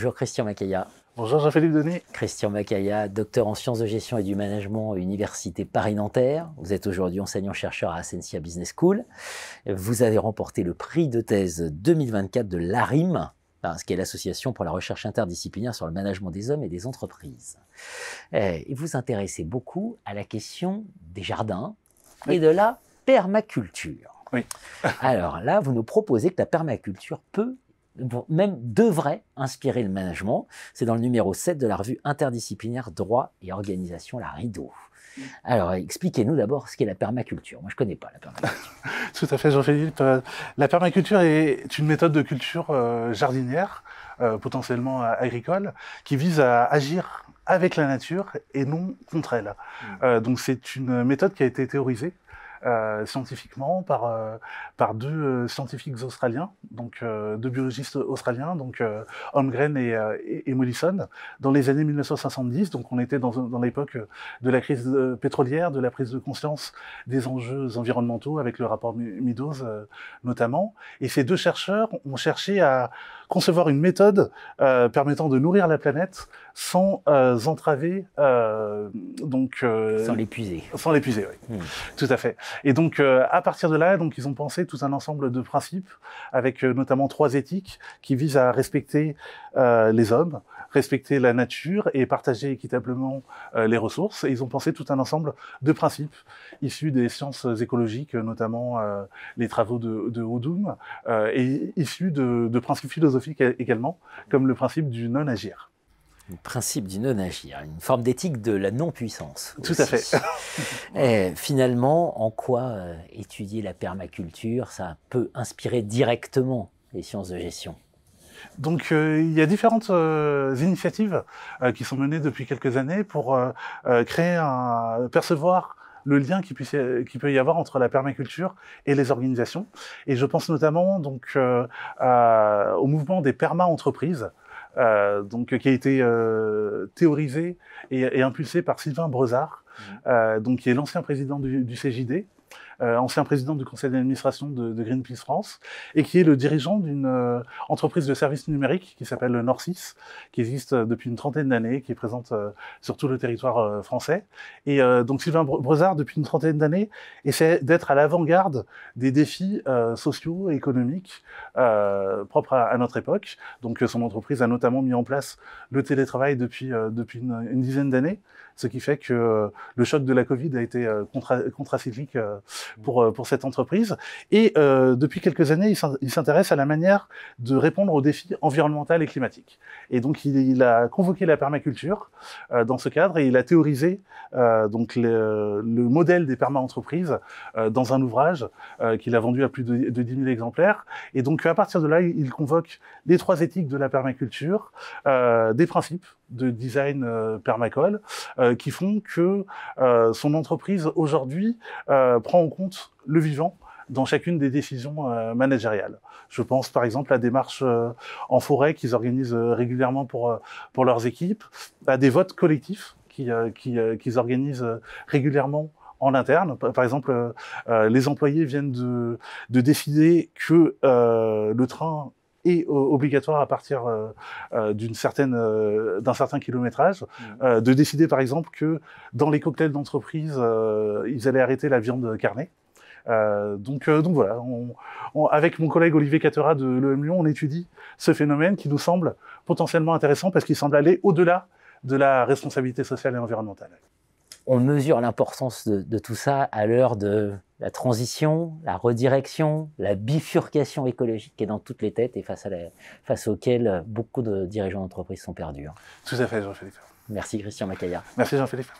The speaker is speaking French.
Bonjour Christian Macaya. Bonjour Jean-Philippe Denis. Christian Macaya, docteur en sciences de gestion et du management à l'Université Paris-Nanterre. Vous êtes aujourd'hui enseignant-chercheur à Ascensia Business School. Vous avez remporté le prix de thèse 2024 de l'ARIM, ce qui est l'Association pour la recherche interdisciplinaire sur le management des hommes et des entreprises. Et vous intéressez beaucoup à la question des jardins et de la permaculture. Oui. Alors là, vous nous proposez que la permaculture peut, même devrait inspirer le management. C'est dans le numéro 7 de la revue interdisciplinaire Droit et Organisation, la RIDO. Alors, expliquez-nous d'abord ce qu'est la permaculture. Moi, je ne connais pas la permaculture. Tout à fait, Jean-Philippe. La permaculture est une méthode de culture jardinière, potentiellement agricole, qui vise à agir avec la nature et non contre elle. Donc, c'est une méthode qui a été théorisée scientifiquement par deux scientifiques australiens, donc deux biologistes australiens, donc Holmgren et Mollison, dans les années 1970. Donc on était dans l'époque de la crise pétrolière, de la prise de conscience des enjeux environnementaux avec le rapport Meadows notamment. Et ces deux chercheurs ont cherché à concevoir une méthode permettant de nourrir la planète sans entraver, sans l'épuiser. Sans l'épuiser, oui. Tout à fait. Et donc, à partir de là, donc, ils ont pensé tout un ensemble de principes, avec notamment 3 éthiques qui visent à respecter les hommes, respecter la nature et partager équitablement les ressources. Et ils ont pensé tout un ensemble de principes issus des sciences écologiques, notamment les travaux de Odum, et issus de principes philosophiques également, comme le principe du non-agir. Le principe du non-agir, une forme d'éthique de la non-puissance. Tout à fait. Et finalement, en quoi étudier la permaculture, ça peut inspirer directement les sciences de gestion? Donc, il y a différentes initiatives qui sont menées depuis quelques années pour percevoir le lien qui peut y avoir entre la permaculture et les organisations. Et je pense notamment donc au mouvement des perma-entreprises, donc qui a été théorisé et impulsé par Sylvain Brezard, donc qui est l'ancien président du CJD, ancien président du conseil d'administration de Greenpeace France, et qui est le dirigeant d'une entreprise de services numériques qui s'appelle Nord6, qui existe depuis une trentaine d'années, qui est présente sur tout le territoire français. Et donc Sylvain Brezard, depuis une trentaine d'années, essaie d'être à l'avant-garde des défis sociaux et économiques propres à notre époque. Donc son entreprise a notamment mis en place le télétravail depuis une dizaine d'années, ce qui fait que le choc de la Covid a été contracyclique pour cette entreprise. Et depuis quelques années, il s'intéresse à la manière de répondre aux défis environnementaux et climatiques. Et donc, il a convoqué la permaculture dans ce cadre et il a théorisé donc le modèle des perma-entreprises dans un ouvrage qu'il a vendu à plus de 10 000 exemplaires. Et donc, à partir de là, il convoque les 3 éthiques de la permaculture, des principes de design permacole qui font que son entreprise aujourd'hui prend en compte le vivant dans chacune des décisions managériales. Je pense par exemple à des marches en forêt qu'ils organisent régulièrement pour leurs équipes, à des votes collectifs qu'ils organisent régulièrement en interne. Par exemple, les employés viennent de décider que le train est obligatoire à partir d'un certain kilométrage, de décider par exemple que dans les cocktails d'entreprise, ils allaient arrêter la viande carnée. Donc voilà, avec mon collègue Olivier Catera de l'EM Lyon, on étudie ce phénomène qui nous semble potentiellement intéressant parce qu'il semble aller au-delà de la responsabilité sociale et environnementale. On mesure l'importance de tout ça à l'heure de la transition, la redirection, la bifurcation écologique qui est dans toutes les têtes et face auxquelles beaucoup de dirigeants d'entreprise sont perdus. Tout à fait, Jean-Philippe. Merci Christian Macaya. Merci Jean-Philippe.